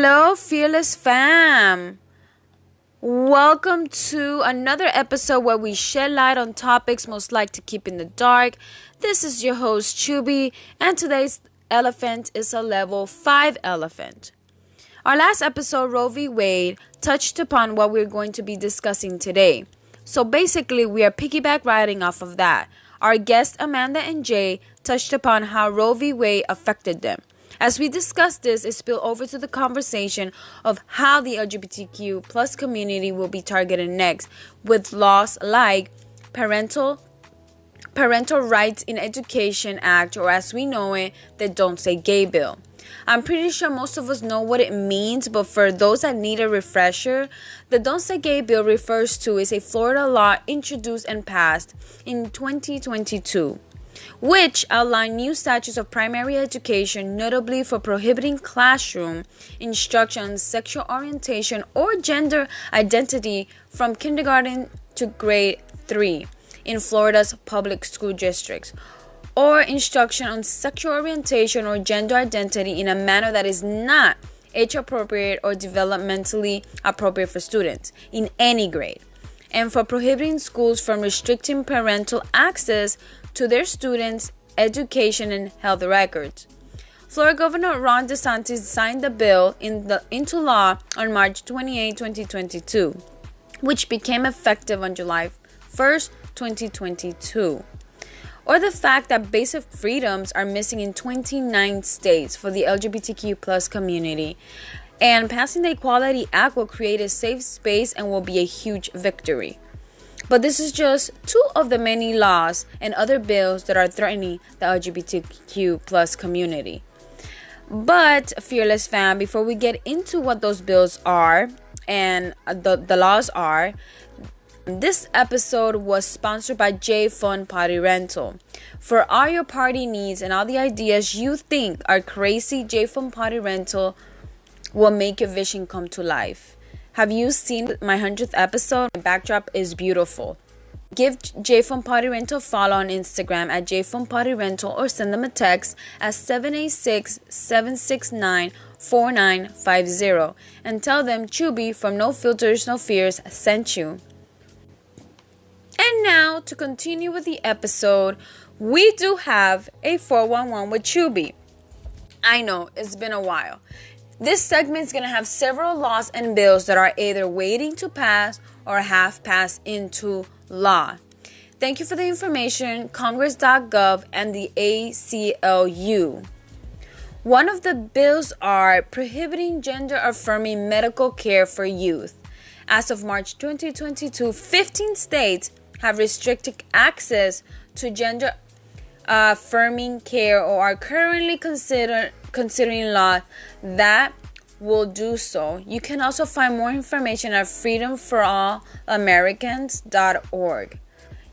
Hello, Fearless Fam. Welcome to another episode where we shed light on topics most likely to keep in the dark. This is your host, Chubby, and today's elephant is a level 5 elephant. Our last episode, Roe v. Wade, touched upon what we're going to be discussing today. So basically, we are piggyback riding off of that. Our guests, Amanda and Jay, touched upon how Roe v. Wade affected them. As we discuss this, it spilled over to the conversation of how the LGBTQ plus community will be targeted next with laws like Parental Rights in Education Act, or as we know it, the Don't Say Gay bill. I'm pretty sure most of us know what it means, but for those that need a refresher, the Don't Say Gay bill refers to is a Florida law introduced and passed in 2022. Which outline new statutes of primary education, notably for prohibiting classroom instruction on sexual orientation or gender identity from kindergarten to grade 3 in Florida's public school districts, or instruction on sexual orientation or gender identity in a manner that is not age-appropriate or developmentally appropriate for students in any grade, and for prohibiting schools from restricting parental access to their students' education and health records. Florida Governor Ron DeSantis signed the bill into law on March 28, 2022, which became effective on July 1st, 2022. Or the fact that basic freedoms are missing in 29 states for the LGBTQ plus community. And passing the Equality Act will create a safe space and will be a huge victory. But this is just two of the many laws and other bills that are threatening the LGBTQ plus community. But, Fearless Fam, before we get into what those bills are and the laws are, this episode was sponsored by J.A.Y. Party Rental. For all your party needs and all the ideas you think are crazy, J.A.Y. Party Rental will make your vision come to life. Have you seen my 100th episode? My backdrop is beautiful. Give J.A.Y. Party Rental a follow on Instagram at J.A.Y. Party Rental or send them a text at 786-769-4950 and tell them Chubby from No Filters, No Fears sent you. And now, to continue with the episode, we do have a 411 with Chubby. I know, it's been a while. This segment is going to have several laws and bills that are either waiting to pass or have passed into law. Thank you for the information, CONGRESS.GOV and the ACLU. One of the bills are prohibiting gender-affirming medical care for youth. As of March 2022, 15 states have restricted access to gender-affirming care or are currently considering law that will do so. You can also find more information at freedomforallamericans.org.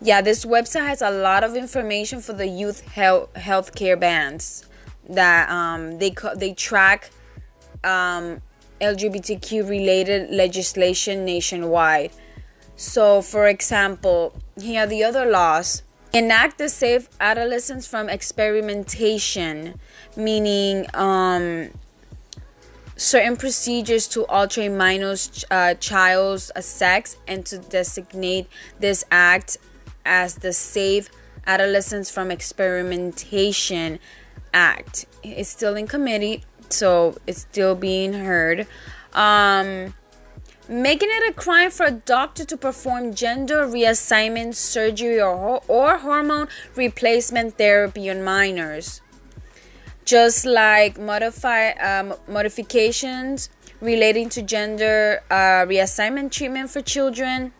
Yeah, this website has a lot of information for the youth healthcare bans that they track LGBTQ related legislation nationwide. So, for example, here are the other laws. Enact to save adolescents from experimentation, meaning certain procedures to alter a minor's child's sex, and to designate this act as the Save Adolescents from Experimentation Act. It's still in committee, so it's still being heard. Making it a crime for a doctor to perform gender reassignment surgery or hormone replacement therapy on minors. Just like modifications relating to gender reassignment treatment for children,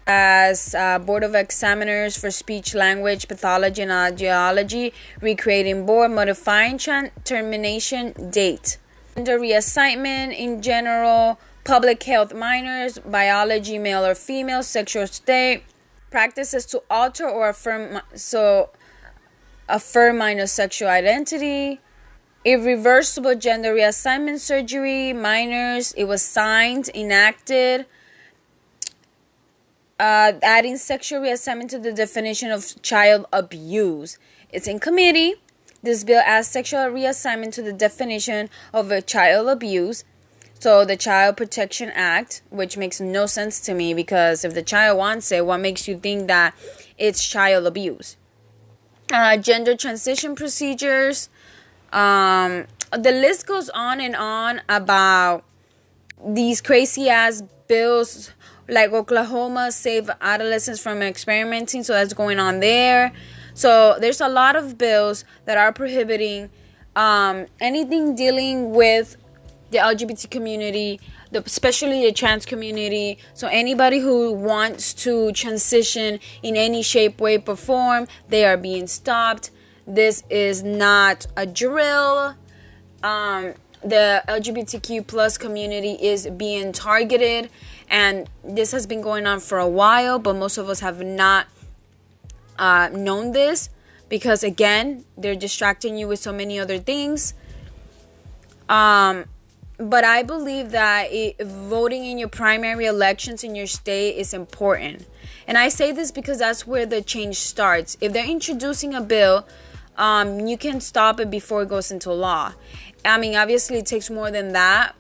as Board of Examiners for Speech, Language, Pathology, and Audiology, recreating board, modifying termination date. Gender reassignment in general, public health, minors, biology, male or female, sexual state, practices to alter or affirm minor sexual identity, irreversible gender reassignment surgery, minors. It was signed, enacted, adding sexual reassignment to the definition of child abuse. It's in committee. This bill adds sexual reassignment to the definition of a child abuse. So the Child Protection Act, which makes no sense to me, because if the child wants it, what makes you think that it's child abuse? Gender transition procedures. The list goes on and on about these crazy ass bills, like Oklahoma save adolescents from experimenting, so that's going on there. So there's a lot of bills that are prohibiting anything dealing with the LGBT community, especially the trans community. So anybody who wants to transition in any shape, way, or form, they are being stopped. This is not a drill. The LGBTQ plus community is being targeted, and this has been going on for a while, but most of us have not known this, because again, they're distracting you with so many other things. But I believe that voting in your primary elections in your state is important. And I say this because that's where the change starts. If they're introducing a bill, you can stop it before it goes into law. I mean, obviously it takes more than that,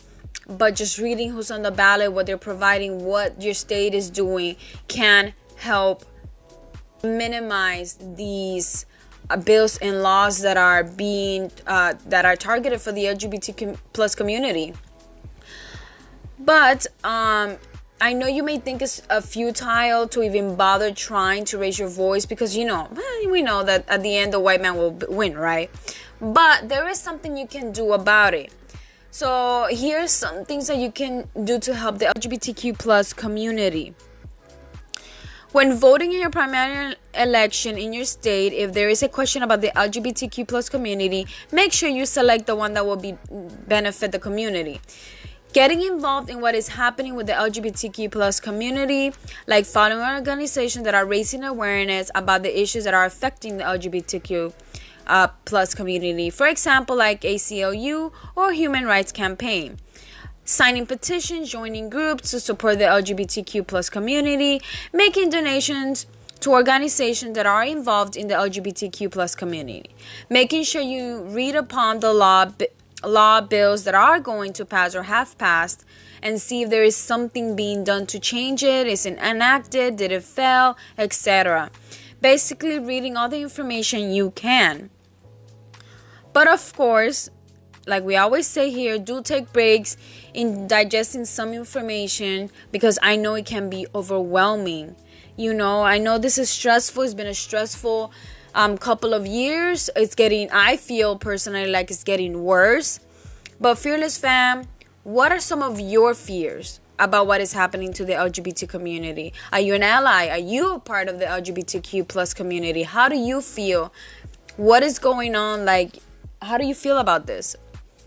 but just reading who's on the ballot, what they're providing, what your state is doing, can help minimize these bills and laws that are being that are targeted for the LGBT plus community. But I know you may think it's futile to even bother trying to raise your voice, because we know that at the end the white man will win, right? But there is something you can do about it. So here's some things that you can do to help the LGBTQ plus community. When voting in your primary election in your state, if there is a question about the LGBTQ plus community, make sure you select the one that will benefit the community. Getting involved in what is happening with the LGBTQ plus community, like following organizations that are raising awareness about the issues that are affecting the LGBTQ plus community. For example, like ACLU or Human Rights Campaign. Signing petitions, joining groups to support the LGBTQ plus community, making donations to organizations that are involved in the LGBTQ plus community, making sure you read upon the law bills that are going to pass or have passed, and see if there is something being done to change it. Is it enacted? Did it fail? Etc. Basically, reading all the information you can. But of course, like we always say here, do take breaks in digesting some information, because I know it can be overwhelming. I know this is stressful. It's been a stressful couple of years. I feel personally like it's getting worse. But Fearless fam, what are some of your fears about what is happening to the LGBT community? Are you an ally? Are you a part of the LGBTQ plus community? How do you feel? What is going on? Like, how do you feel about this?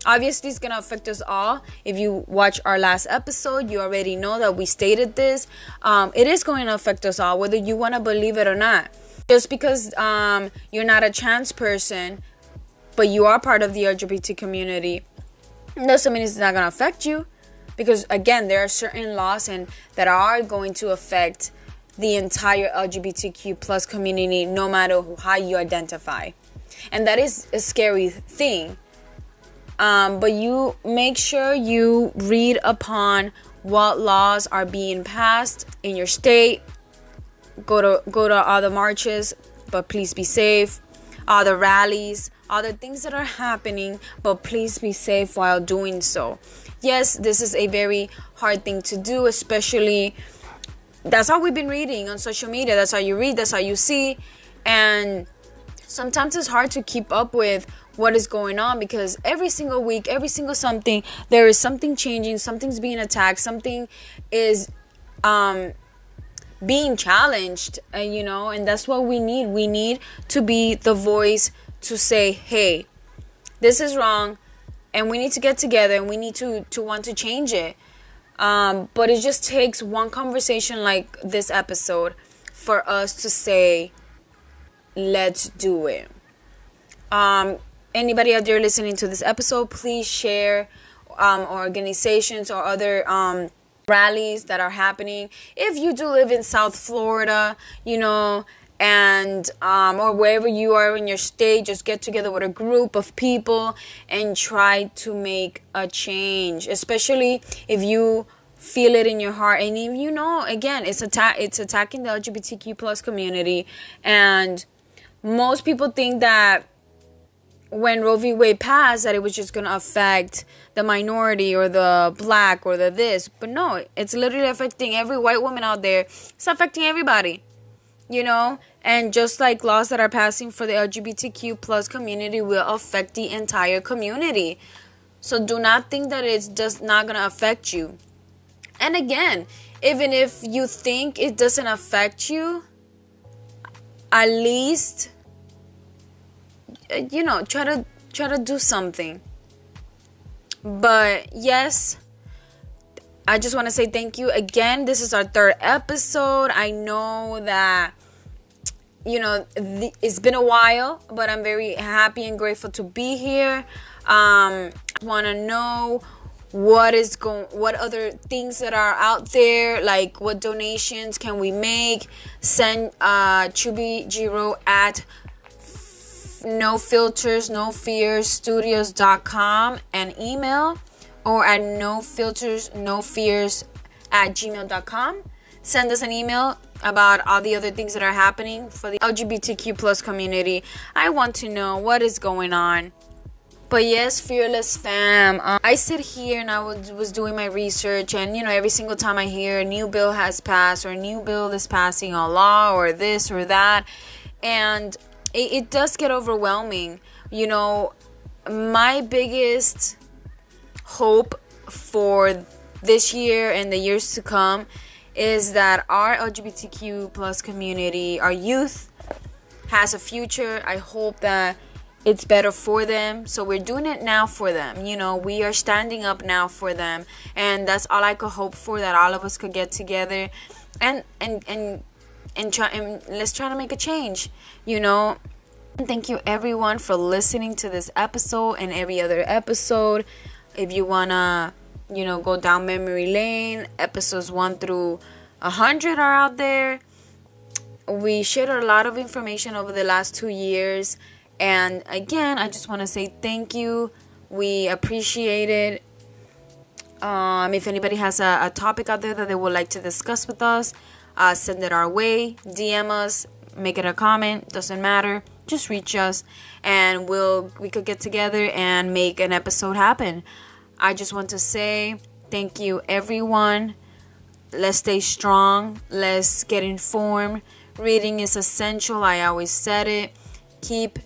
Obviously, it's going to affect us all. If you watch our last episode, you already know that we stated this. It is going to affect us all, whether you want to believe it or not. Just because you're not a trans person, but you are part of the LGBT community, doesn't mean it's not going to affect you. Because, again, there are certain laws that are going to affect the entire LGBTQ plus community, no matter how you identify. And that is a scary thing. But you make sure you read upon what laws are being passed in your state. Go to all the marches, but please be safe. All the rallies, all the things that are happening, but please be safe while doing so. Yes, this is a very hard thing to do, especially that's how we've been reading on social media. That's how you read, that's how you see. And sometimes it's hard to keep up with what is going on, because every single week, every single something, there is something changing, something's being attacked, something is being challenged, and that's what we need. We need to be the voice to say, hey, this is wrong, and we need to get together, and we need to want to change it. But it just takes one conversation like this episode for us to say, let's do it. Anybody out there listening to this episode, please share organizations or other rallies that are happening. If you do live in South Florida, and or wherever you are in your state, just get together with a group of people and try to make a change, especially if you feel it in your heart. And if you know, again, it's attacking the LGBTQ plus community. And most people think that when Roe v. Wade passed, that it was just going to affect the minority or the black or the this. But no, it's literally affecting every white woman out there. It's affecting everybody, you know? And just like laws that are passing for the LGBTQ plus community will affect the entire community. So do not think that it's just not going to affect you. And again, even if you think it doesn't affect you, at least, you know, try to do something. But yes, I just want to say thank you again. This is our 3rd episode. I know that, you know, it's been a while, but I'm very happy and grateful to be here. Want to know what other things that are out there, like what donations can we make. Send Chubby G.A.Y at nofiltersnofearsstudios.com an email, or at nofiltersnofears@gmail.com. Send us an email about all the other things that are happening for the LGBTQ plus community. I want to know what is going on. But yes, Fearless fam, I sit here and I was doing my research, and you know, every single time I hear a new bill has passed or a new bill is passing, a law or this or that, and it does get overwhelming. You know, my biggest hope for this year and the years to come is that our LGBTQ plus community, our youth, has a future. I hope that it's better for them. So we're doing it now for them. You know, we are standing up now for them. And that's all I could hope for, that all of us could get together and let's try to make a change, you know. Thank you everyone for listening to this episode and every other episode. If you want to, you know, go down memory lane, episodes 1 through 100 are out there. We shared a lot of information over the last 2 years. And again, I just want to say thank you. We appreciate it. If anybody has a topic out there that they would like to discuss with us, send it our way. DM us, make it a comment, doesn't matter. Just reach us and we could get together and make an episode happen. I just want to say thank you everyone. Let's stay strong. Let's get informed. Reading is essential. I always said it. Keep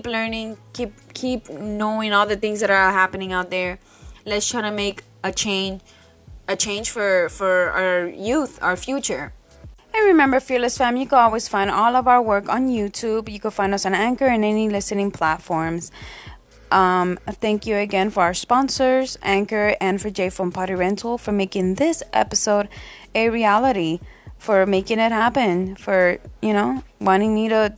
learning. Keep knowing all the things that are happening out there. Let's try to make a change for our youth, our future. And remember, Fearless Fam, you can always find all of our work on YouTube. You can find us on Anchor and any listening platforms. Thank you again for our sponsors, Anchor, and for J-Phone Party Rental, for making this episode a reality, for making it happen, for, you know, wanting me to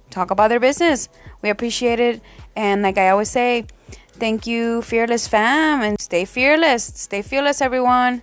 talk about their business. We appreciate it. And like I always say, thank you, Fearless Fam, and stay fearless. Stay fearless, everyone.